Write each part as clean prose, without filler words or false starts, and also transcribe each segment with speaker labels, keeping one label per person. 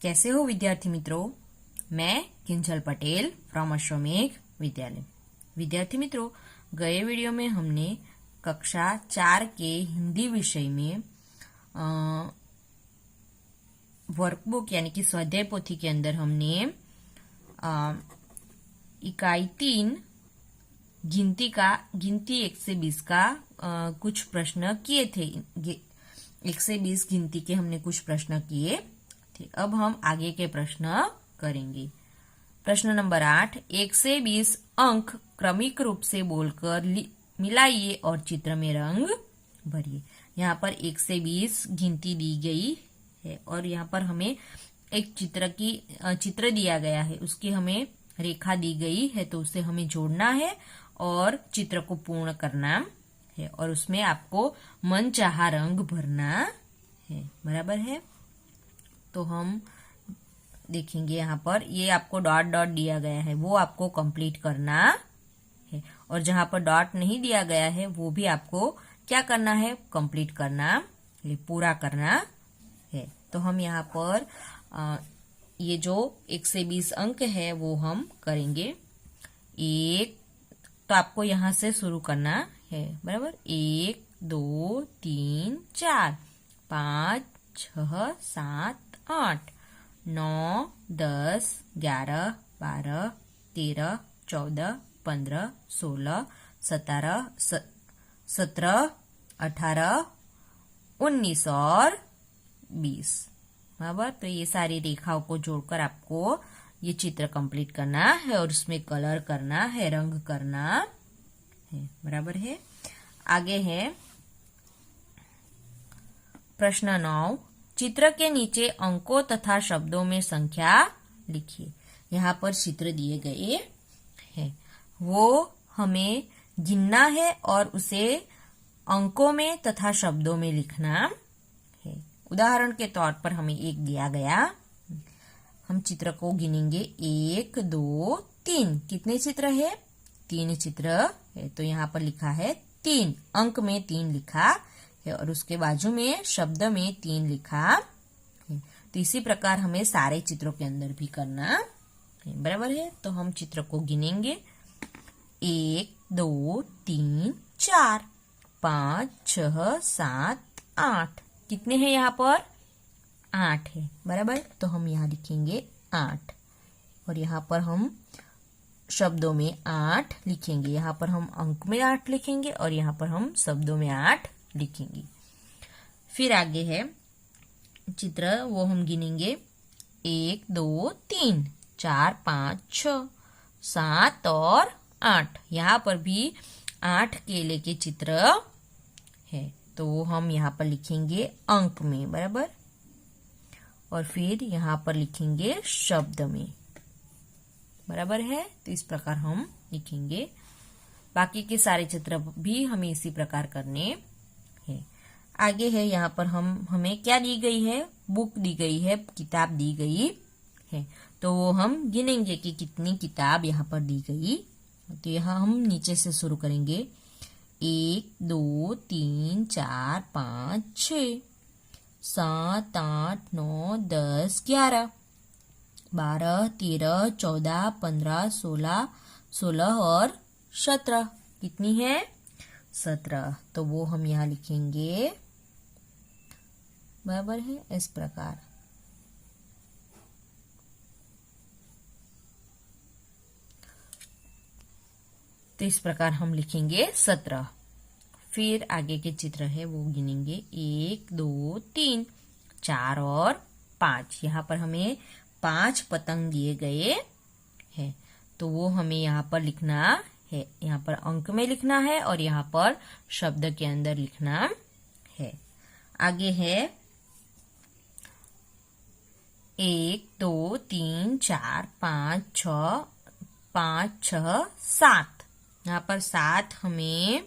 Speaker 1: कैसे हो विद्यार्थी मित्रों। मैं किंजल पटेल फ्रॉम अश्वमेघ विद्यालय। विद्यार्थी मित्रों, गए वीडियो में हमने कक्षा 4 के हिंदी विषय में वर्कबुक यानी कि स्वाध्याय पोथी के अंदर हमने इकाई 3 गिनती 1 से 20 का कुछ प्रश्न किए थे। 1 से 20 गिनती के हमने कुछ प्रश्न किए थे। अब हम आगे के प्रश्न करेंगे। प्रश्न नंबर 8, 1 से 20 अंक क्रमिक रूप से बोलकर मिलाइए और चित्र में रंग भरिए। यहाँ पर 1 से 20 गिनती दी गई है और यहाँ पर हमें एक चित्र दिया गया है, उसकी हमें रेखा दी गई है, तो उसे हमें जोड़ना है और चित्र को पूर्ण करना है और उसमें आपको मनचाहा रंग भरना है। बराबर है। तो हम देखेंगे यहाँ पर ये आपको डॉट डॉट दिया गया है, वो आपको कंप्लीट करना है और जहां पर डॉट नहीं दिया गया है वो भी आपको क्या करना है, कंप्लीट करना है, पूरा करना है। तो हम यहाँ पर ये जो 1 से 20 अंक है वो हम करेंगे। तो आपको यहाँ से शुरू करना है। बराबर। 1 2 3 4 5 6 7 8 9 10 11 12 13 14 15 16 17 17 18 19 और 20। बराबर। तो ये सारी रेखाओं को जोड़कर आपको ये चित्र कंप्लीट करना है और उसमें कलर करना है, रंग करना है। बराबर है। आगे है प्रश्न 9, चित्र के नीचे अंकों तथा शब्दों में संख्या लिखिए। यहाँ पर चित्र दिए गए हैं, वो हमें गिनना है और उसे अंकों में तथा शब्दों में लिखना है। उदाहरण के तौर पर हमें एक दिया गया, हम चित्र को गिनेंगे। 1 2 3। कितने चित्र है? 3 चित्र है। तो यहाँ पर लिखा है 3, अंक में 3 लिखा है और उसके बाजू में शब्द में 3 लिखा है। तो इसी प्रकार हमें सारे चित्रों के अंदर भी करना है। बराबर है। तो हम चित्र को गिनेंगे। 1 2 3 4 5 6 7 8। कितने हैं यहाँ पर? 8 है। बराबर। तो हम यहाँ लिखेंगे 8 और यहाँ पर हम शब्दों में 8 लिखेंगे। यहाँ पर हम अंक में 8 लिखेंगे और यहाँ पर हम शब्दों में 8 लिखेंगे। फिर आगे है चित्र, वो हम गिनेंगे। 1 2 3 4 5 6 7 और 8। यहाँ पर भी 8 केले के चित्र है, तो वो हम यहाँ पर लिखेंगे अंक में। बराबर। और फिर यहाँ पर लिखेंगे शब्द में। बराबर है। तो इस प्रकार हम लिखेंगे। बाकी के सारे चित्र भी हमें इसी प्रकार करने हैं। आगे है यहाँ पर हमें क्या दी गई है, बुक दी गई है, किताब दी गई है, तो वो हम गिनेंगे कि कितनी किताब यहाँ पर दी गई। तो यहाँ हम नीचे से शुरू करेंगे। 1 2 3 4 5 6 7 8 9 10 11 12 13 14 15 16 और 17। कितनी है? 17। तो वो हम यहाँ लिखेंगे। बराबर है। इस प्रकार तो इस प्रकार हम लिखेंगे 17। फिर आगे के चित्र है वो गिनेंगे। 1 2 3 4 और 5। यहाँ पर हमें 5 पतंग दिए गए हैं, तो वो हमें यहाँ पर लिखना है। यहाँ पर अंक में लिखना है और यहाँ पर शब्द के अंदर लिखना है। आगे है 1 2 3 4 5 6 7। यहाँ पर 7 हमें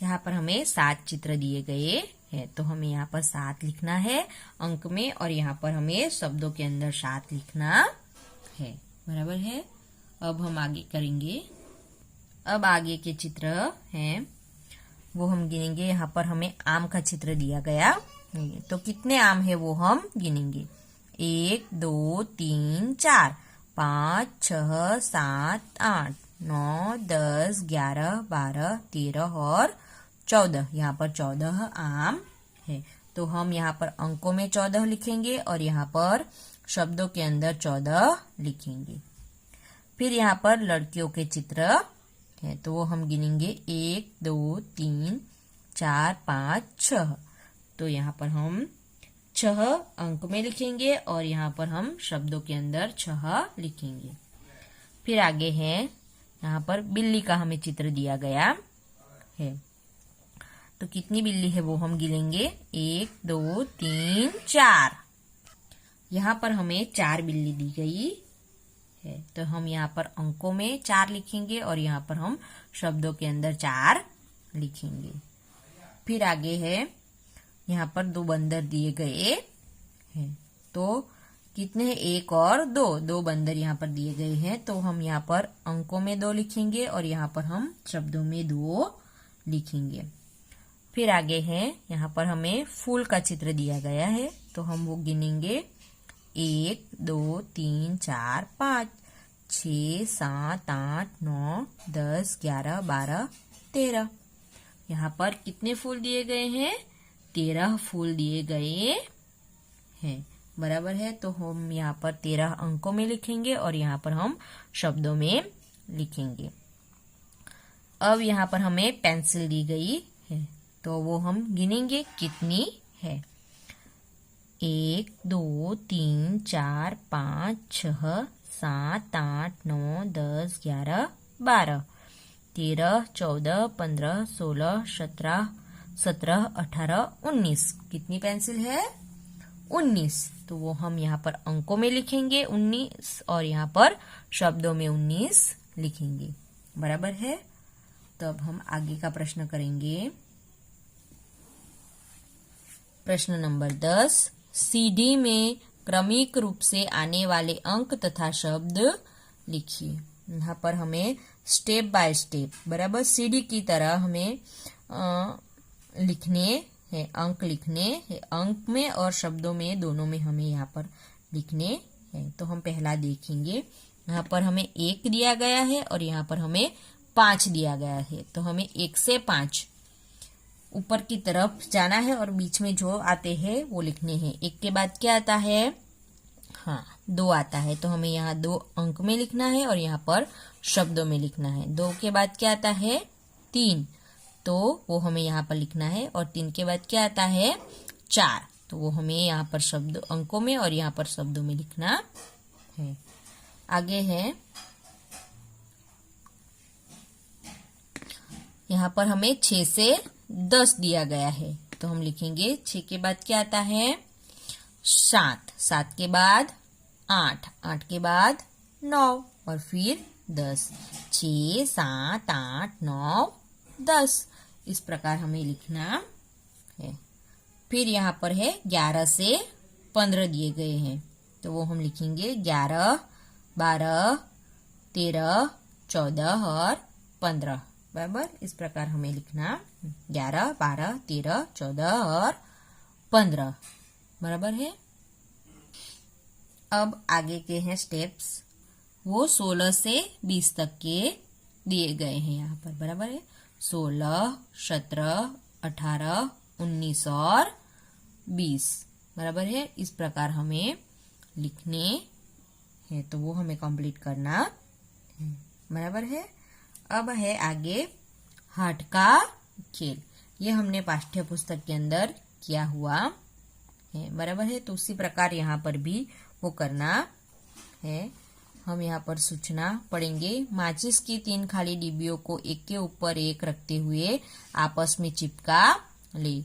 Speaker 1: यहाँ पर हमें 7 चित्र दिए गए हैं, तो हमें यहाँ पर 7 लिखना है अंक में और यहाँ पर हमें शब्दों के अंदर 7 लिखना है। बराबर है। अब हम आगे करेंगे। अब आगे के चित्र हैं वो हम गिनेंगे। यहाँ पर हमें आम का चित्र दिया गया तो कितने आम है वो हम गिनेंगे। 1 2 3 4 5 6 7 8 9 10 11 12 13 और 14। यहाँ पर 14 आम है। तो हम यहाँ पर अंकों में 14 लिखेंगे और यहाँ पर शब्दों के अंदर 14 लिखेंगे। फिर यहाँ पर लड़कियों के चित्र है तो वो हम गिनेंगे 1 2 3 4 5 6। तो यहाँ पर हम 6 अंक में लिखेंगे और यहाँ पर हम शब्दों के अंदर 6 लिखेंगे। फिर आगे है यहाँ पर बिल्ली का हमें चित्र दिया गया है। तो कितनी बिल्ली है वो हम गिनेंगे 1 2 3 4। यहाँ पर हमें 4 बिल्ली दी गई है तो हम यहाँ पर अंकों में 4 लिखेंगे और यहाँ पर हम शब्दों के अंदर 4 लिखेंगे। फिर आगे है यहाँ पर 2 बंदर दिए गए हैं। तो कितने हैं 1 और 2। 2 बंदर यहाँ पर दिए गए हैं तो हम यहाँ पर अंकों में 2 लिखेंगे और यहाँ पर हम शब्दों में 2 लिखेंगे। फिर आगे है यहाँ पर हमें फूल का चित्र दिया गया है तो हम वो गिनेंगे 1 2 3 4 5 6 7 8 9 10 11 12 13। यहाँ पर कितने फूल दिए गए हैं 13 फूल दिए गए हैं। बराबर है। तो हम यहाँ पर 13 अंकों में लिखेंगे और यहाँ पर हम शब्दों में लिखेंगे। अब यहाँ पर हमें पेंसिल दी गई है तो वो हम गिनेंगे कितनी है। 1 2 3 4 5 6 7 8 9 10 11 12 13 14 15 16 17 17 18 19। कितनी पेंसिल है 19। तो वो हम यहाँ पर अंकों में लिखेंगे 19 और यहाँ पर शब्दों में 19 लिखेंगे। बराबर है। तो अब हम आगे का प्रश्न करेंगे। प्रश्न नंबर 10। सीडी में क्रमिक रूप से आने वाले अंक तथा शब्द लिखिए। यहाँ पर हमें स्टेप बाय स्टेप बराबर सीडी की तरह हमें लिखने हैं, अंक लिखने हैं। अंक में और शब्दों में दोनों में हमें यहाँ पर लिखने हैं। तो हम पहला देखेंगे। यहाँ पर हमें 1 दिया गया है और यहाँ पर हमें 5 दिया गया है। तो हमें 1 से 5 ऊपर की तरफ जाना है और बीच में जो आते हैं वो लिखने हैं। 1 के बाद क्या आता है 2 आता है तो हमें यहाँ 2 अंक में लिखना है और यहाँ पर शब्दों में लिखना है। 2 के बाद क्या आता है 3 तो वो हमें यहाँ पर लिखना है और 3 के बाद क्या आता है 4 तो वो हमें यहाँ पर शब्द अंकों में और यहाँ पर शब्दों में लिखना है। आगे है यहाँ पर हमें 6 से 10 दिया गया है तो हम लिखेंगे 6 के बाद क्या आता है 7 7 के बाद 8 8 के बाद 9 और फिर 10 6 7 8 9 10। इस प्रकार हमें लिखना है। फिर यहाँ पर है 11 से 15 दिए गए हैं तो वो हम लिखेंगे 11 12 13 14 और 15। बराबर। इस प्रकार हमें लिखना 11 12 13 14 और 15। बराबर है। अब आगे के हैं स्टेप्स वो 16 से 20 तक के दिए गए हैं यहाँ पर। बराबर है। 16 17 18 19 और 20। बराबर है। इस प्रकार हमें लिखने हैं तो वो हमें कंप्लीट करना है। बराबर है। अब है आगे हाथ का खेल। ये हमने पाठ्य पुस्तक के अंदर किया हुआ है। बराबर है। तो उसी प्रकार यहाँ पर भी वो करना है। हम यहाँ पर सूचना पढ़ेंगे। माचिस की 3 खाली डिब्बियों को एक के ऊपर एक रखते हुए आपस में चिपका ले।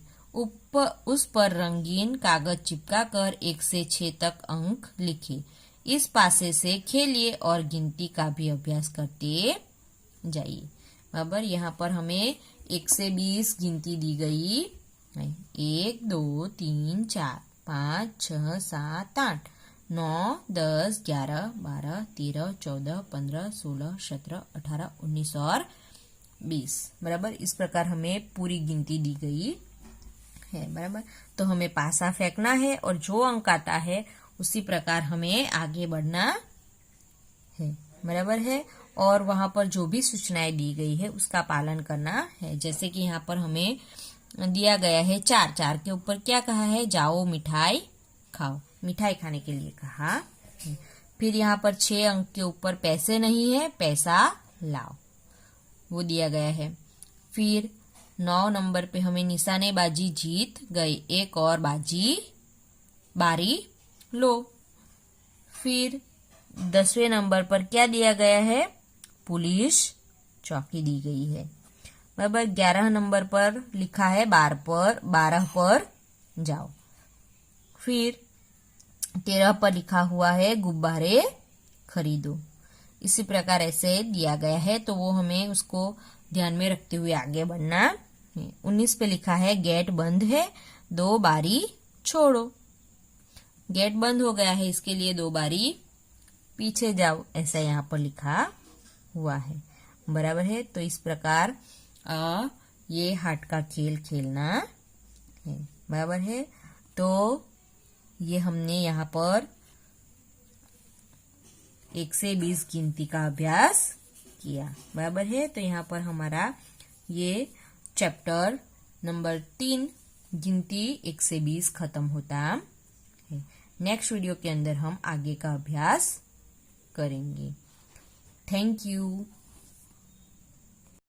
Speaker 1: उस पर रंगीन कागज चिपका कर 1 से 6 तक अंक लिखे। इस पासे से खेलिए और गिनती का भी अभ्यास करते जाइए। बराबर। यहाँ पर हमें 1 से 20 गिनती दी गई। 1 2 3 4 5 6 7 8 9 10 11 12 13 14 15 16 17 18 19 और 20। बराबर। इस प्रकार हमें पूरी गिनती दी गई है, बराबर। तो हमें पासा फेंकना है और जो अंक आता है उसी प्रकार हमें आगे बढ़ना है, बराबर है। और वहां पर जो भी सूचनाएं दी गई है उसका पालन करना है। जैसे कि यहाँ पर हमें दिया गया है 4, 4 के ऊपर क्या कहा है, जाओ मिठाई खाओ, मिठाई खाने के लिए कहा है। फिर यहाँ पर 6 अंक के ऊपर पैसे नहीं है, पैसा लाओ, वो दिया गया है। फिर 9 नंबर पे हमें निशानेबाजी जीत गई, एक और बारी लो। फिर 10वें नंबर पर क्या दिया गया है, पुलिस चौकी दी गई है, बराबर। 11 नंबर पर लिखा है 12 पर जाओ। फिर 13 पर लिखा हुआ है गुब्बारे खरीदो। इसी प्रकार ऐसे दिया गया है, तो वो हमें उसको ध्यान में रखते हुए आगे बढ़ना है। 19 पे लिखा है गेट बंद है, 2 बारी छोड़ो। गेट बंद हो गया है, इसके लिए 2 बारी पीछे जाओ, ऐसा यहाँ पर लिखा हुआ है, बराबर है। तो इस प्रकार ये हाथ का खेल खेलना है, बराबर है। तो ये हमने यहाँ पर 1 से 20 गिनती का अभ्यास किया, बराबर है। तो यहाँ पर हमारा ये चैप्टर नंबर 3 गिनती 1 से 20 खत्म होता है। नेक्स्ट वीडियो के अंदर हम आगे का अभ्यास करेंगे। Thank you.